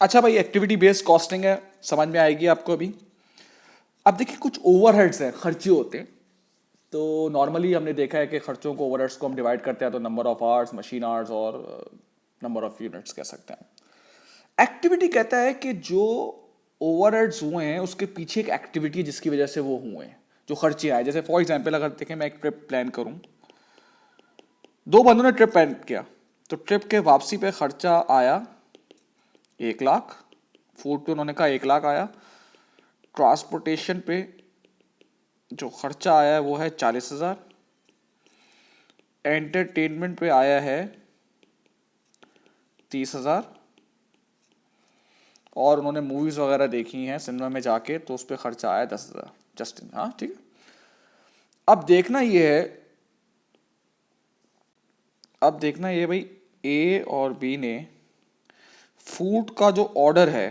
अच्छा भाई, activity based costing है, समझ में आएगी आपको अभी। अब देखिए, कुछ ओवरहेड्स हैं, खर्चे होते हैं। तो नॉर्मली हमने देखा है कि खर्चों को, ओवरहेड्स को हम डिवाइड करते हैं तो number of hours, machine hours और नंबर ऑफ यूनिट्स कह सकते हैं। एक्टिविटी कहता है कि जो ओवरहेड्स हुए हैं उसके पीछे एक एक्टिविटी है जिसकी वजह से वो हुए हैं, जो खर्चे आए। जैसे फॉर एग्जांपल अगर देखें, मैं एक ट्रिप प्लान करूं, दो बंदों ने ट्रिप प्लान किया, तो ट्रिप के वापसी पे खर्चा आया 1 लाख, फूड पे उन्होंने कहा 1 लाख आया, ट्रांसपोर्टेशन पे जो खर्चा आया है वो है 40,000, एंटरटेनमेंट पे आया है 30,000, और उन्होंने मूवीज वगैरह देखी हैं सिनेमा में जाके तो उस पर खर्चा आया 10,000। जस्टिन, हाँ ठीक है। अब देखना ये है, अब देखना ये भाई, ए और बी ने फूड का जो ऑर्डर है,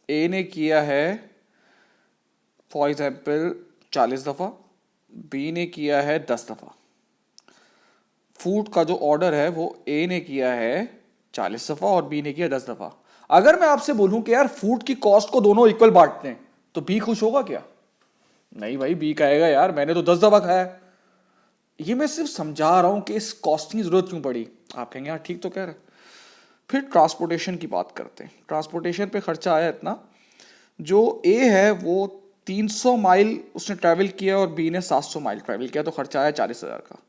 ए ने किया है फॉर एग्जाम्पल 40 दफ़ा, बी ने किया है 10 दफ़ा। फूड का जो ऑर्डर है वो ए ने किया है 40 दफ़ा और बी ने किया 10 दफ़ा। अगर मैं आपसे बोलूं कि यार फूड की कॉस्ट को दोनों इक्वल बांटते हैं, तो बी खुश होगा क्या? नहीं भाई, बी कहेगा यार मैंने तो 10 दफ़ा खाया है। ये मैं सिर्फ समझा रहा हूं कि इस कॉस्टिंग की जरूरत क्यों पड़ी। आप कहेंगे यार ठीक तो कह रहे। फिर ट्रांसपोर्टेशन की बात करते हैं। ट्रांसपोर्टेशन पे खर्चा आया इतना, जो ए है वो 300 माइल उसने ट्रैवल किया और बी ने 700 माइल ट्रैवल किया, तो खर्चा आया 40,000 का।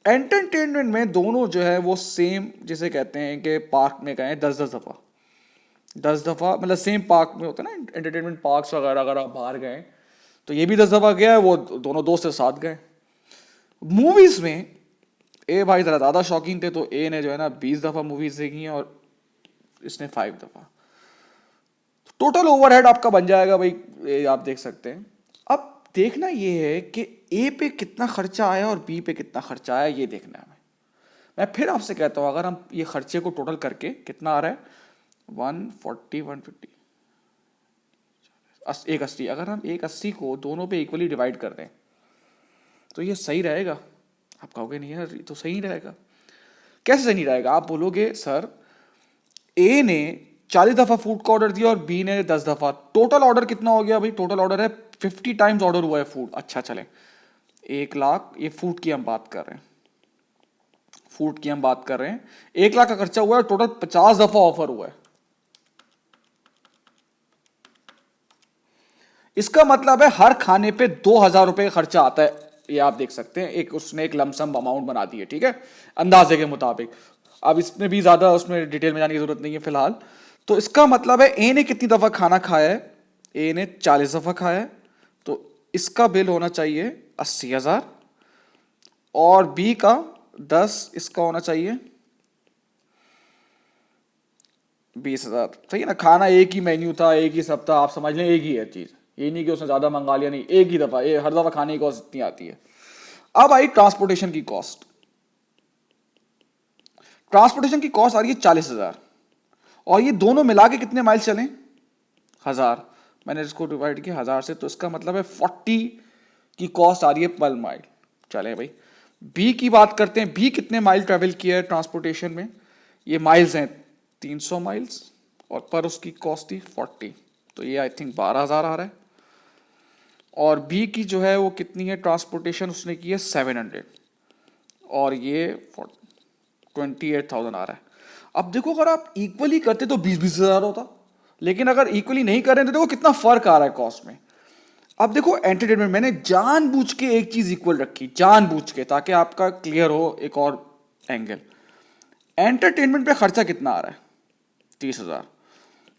एंटरटेनमेंट में दोनों जो है वो सेम, जिसे कहते हैं कि पार्क में गए 10-10 दफ़ा, 10 दफ़ा मतलब सेम पार्क में होता है ना एंटरटेनमेंट पार्क्स वगैरह, अगर आप बाहर गए तो ये भी 10 दफ़ा गया है, वो दोनों दोस्त के साथ गए। मूवीज में ए भाई ज़रा ज़्यादा शौकीन थे, तो ए ने जो है ना 20 दफ़ा मूवीज देखी हैं और इसने 5 दफ़ा। टोटल ओवरहेड आपका बन जाएगा भाई, ये आप देख सकते हैं। अब देखना ये है कि ए पे कितना खर्चा आया और बी पे कितना खर्चा आया, ये देखना है हमें। मैं फिर आपसे कहता हूँ, अगर हम ये खर्चे को टोटल करके कितना आ रहा है, 140, 150, 180, अगर हम 180 को दोनों पे इक्वली डिवाइड कर दें तो ये सही रहेगा। आप कहोगे नहीं यार ये तो सही नहीं रहेगा। कैसे सही नहीं रहेगा? आप बोलोगे सर, ए ने 40 दफ़ा फूड का ऑर्डर दिया और बी ने 10 दफ़ा, टोटल ऑर्डर कितना हो गया भाई? टोटल ऑर्डर है 50 टाइम्स ऑर्डर हुआ है फूड। अच्छा चले, 1 लाख, ये फूड की हम बात कर रहे हैं, फूड की हम बात कर रहे हैं, 1 लाख का खर्चा हुआ है, टोटल 50 दफ़ा ऑफर हुआ है। इसका मतलब है हर खाने पे 2,000 रुपए का खर्चा आता है। ये आप देख सकते हैं, एक उसने एक लमसम अमाउंट बना दी है, ठीक है, अंदाजे के मुताबिक। अब इसमें भी ज्यादा उसमें डिटेल में जाने की जरूरत नहीं है फिलहाल। तो इसका मतलब है ए ने कितनी दफा खाना खाया है? ए ने 40 दफा खाया है, तो इसका बिल होना चाहिए 80,000, और बी का 10, इसका होना चाहिए 20,000। सही है ना? खाना एक ही मेन्यू था, एक ही सब था, आप समझ लें एक ही है चीज। ये नहीं कि उसने ज्यादा मंगा लिया, नहीं, एक ही दफा, ये हर दफा खाने की कॉस्ट इतनी आती है। अब आई ट्रांसपोर्टेशन की कॉस्ट। ट्रांसपोर्टेशन की कॉस्ट आ रही है 40,000, और ये दोनों मिला के कितने माइल चले? 1,000। मैंने इसको डिवाइड किया 1,000 से, तो इसका मतलब है 40 की कॉस्ट आ रही है पर माइल। चले भाई, बी की बात करते हैं। बी कितने माइल ट्रेवल किया है ट्रांसपोर्टेशन में? ये माइल्स हैं 300 माइल्स, और पर उसकी कॉस्ट थी 40, तो ये आई थिंक 12,000 आ रहा है। और बी की जो है वो कितनी है ट्रांसपोर्टेशन, उसने की है 700, और ये 28,000 आ रहा है। अब देखो, अगर आप इक्वली करते तो 20-20,000 होता, लेकिन अगर इक्वली नहीं कर रहे तो देखो कितना फर्क आ रहा है कॉस्ट में। अब देखो, एंटरटेनमेंट मैंने जानबूझ के एक चीज इक्वल रखी, जानबूझ के, ताकि आपका क्लियर हो एक और एंगल। एंटरटेनमेंट पे खर्चा कितना आ रहा है? 30,000।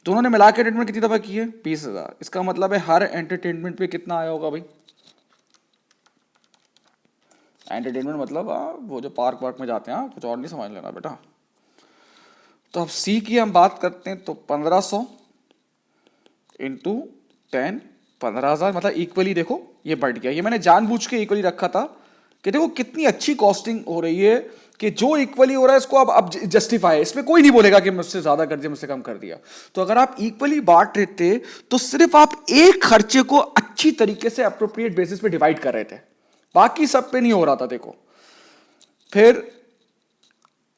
दोनों ने मिला के एंटरटेनमेंट कितनी दफा की है? 20,000। इसका मतलब है हर एंटरटेनमेंट पे कितना आया होगा भाई? एंटरटेनमेंट मतलब वो जो पार्क वार्क में जाते हैं, कुछ और नहीं समझ लेना बेटा। तो अब सी की हम बात करते हैं, तो 1,500 इंटू 10, 15,000, मतलब इक्वली देखो ये बढ़ गया। ये मैंने जानबूझ के इक्वली रखा था कि देखो कितनी अच्छी कॉस्टिंग हो रही है, कि जो इक्वली हो रहा है इसको अब जस्टिफाई है, इसमें कोई नहीं बोलेगा कि मुझसे ज्यादा कर दिया, मुझसे कम कर दिया। तो अगर आप इक्वली बांट रहे थे तो सिर्फ आप एक खर्चे को अच्छी तरीके से अप्रोप्रिएट बेसिस पे डिवाइड कर रहे थे, बाकी सब पे नहीं हो रहा था। देखो, फिर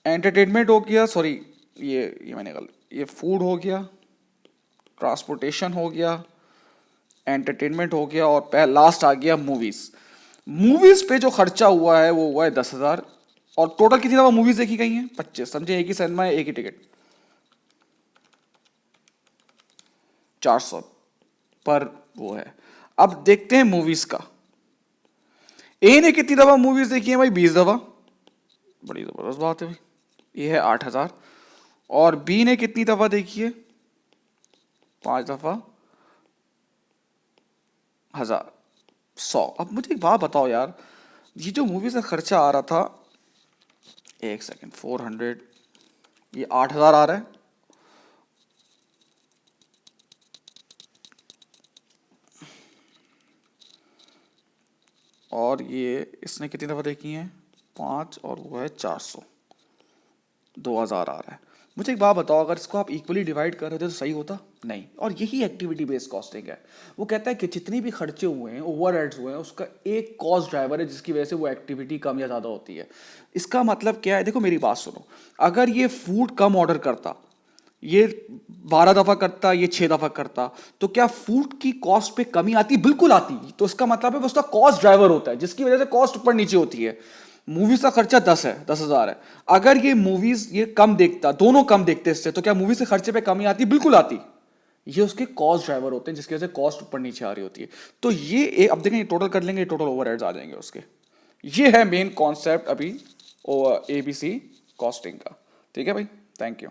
एंटरटेनमेंट हो गया, सॉरी ये मैंने गलत, ये फूड हो गया, ट्रांसपोर्टेशन हो गया, एंटरटेनमेंट हो गया, और लास्ट आ गया मूवीज। मूवीज पे जो खर्चा हुआ है वो हुआ है 10,000। और टोटल कितनी दफा मूवीज देखी गई हैं? 25। समझे, एक ही सिनेमा है, एक ही टिकट, 400 पर वो है। अब देखते हैं मूवीज का। ए ने कितनी दफा मूवीज देखी है भाई? 20 दफा। बड़ी जबरदस्त बात है भाई, ये है 8,000। और बी ने कितनी दफा देखी है? 5 दफा, 1,000, 100। अब मुझे एक बात बताओ यार, ये जो मूवीज का खर्चा आ रहा था, एक सेकेंड, 400, ये 8,000 आ रहा है, और ये इसने कितनी दफा देखी है? 5, और वो है 400, 2,000 आ रहा है। मुझे एक बात बताओ, अगर इसको आप इक्वली डिवाइड कर रहे थे तो सही होता? नहीं। और यही एक्टिविटी बेस्ड कॉस्टिंग है। वो कहता है कि जितने भी खर्चे हुए हैं, ओवरहेड्स हुए हैं, उसका एक कॉस्ट ड्राइवर है जिसकी वजह से वो एक्टिविटी कम या ज़्यादा होती है। इसका मतलब क्या है? देखो मेरी बात सुनो, अगर ये फूड कम ऑर्डर करता, ये 12 दफा करता, ये 6 दफा करता, तो क्या फूड की कॉस्ट पे कमी आती? बिल्कुल आती। तो इसका मतलब है वो उसका कॉस्ट ड्राइवर होता है जिसकी वजह से कॉस्ट ऊपर नीचे होती है। मूवीज का खर्चा 10 है, 10,000 है। अगर ये मूवीज ये कम देखता, दोनों कम देखते इससे, तो क्या मूवीज के खर्चे पे कमी आती? बिल्कुल आती। ये उसके कॉस्ट ड्राइवर होते हैं जिसकी वजह से कॉस्ट ऊपर नीचे आ रही होती है। तो ये अब देखें, टोटल कर लेंगे, टोटल ओवरहेड्स आ जाएंगे उसके। ये है मेन कॉन्सेप्ट अभी एबीसी कॉस्टिंग का। ठीक है भाई, थैंक यू।